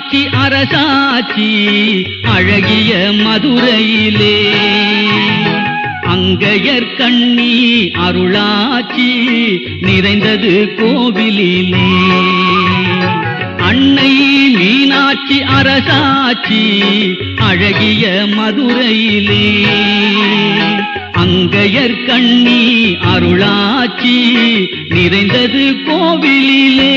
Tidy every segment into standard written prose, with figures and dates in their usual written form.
மீனாட்சி அரசாட்சி அழகிய மதுரையிலே அங்கையர்கண்ணி அருளாட்சி நிறைந்தது கோவிலிலே அன்னை மீனாட்சி அரசாட்சி அழகிய மதுரையிலே அங்கையர்கண்ணி அருளாட்சி நிறைந்தது கோவிலிலே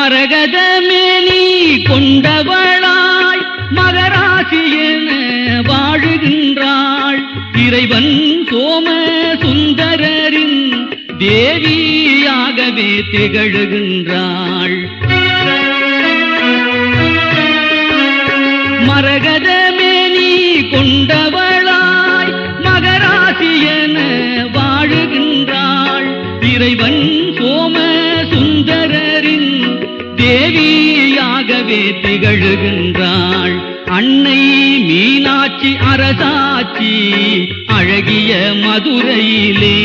மரகதமேனி கொண்டவளாய் மகராசியென வாழுகின்றாள் இறைவன் சோம சுந்தரரின் தேவியாகவே திகழுகின்றாள் மரகதமேனி கொண்டவளாய் மகராசியென வாழுகின்றாள் இறைவன் சோம சுந்தரரின் தேவியாகவே திகழுகின்றாள் அன்னை மீனாட்சி அரசாட்சி அழகிய மதுரையிலே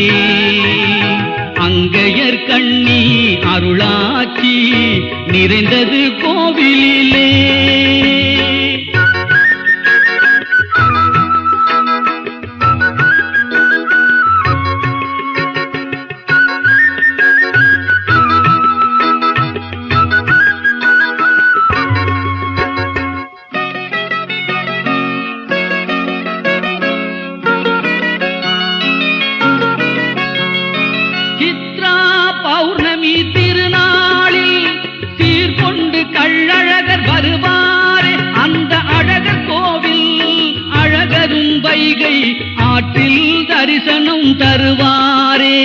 அங்கையர்கண்ணி அருளாட்சி நிறைந்தது கோவிலிலே பௌர்ணமி திருநாளில் சீர்கொண்டு கள்ளழகர் வருவாரே அந்த அழகர் கோவில் அழகரும் வைகை ஆற்றில் தரிசனம் தருவாரே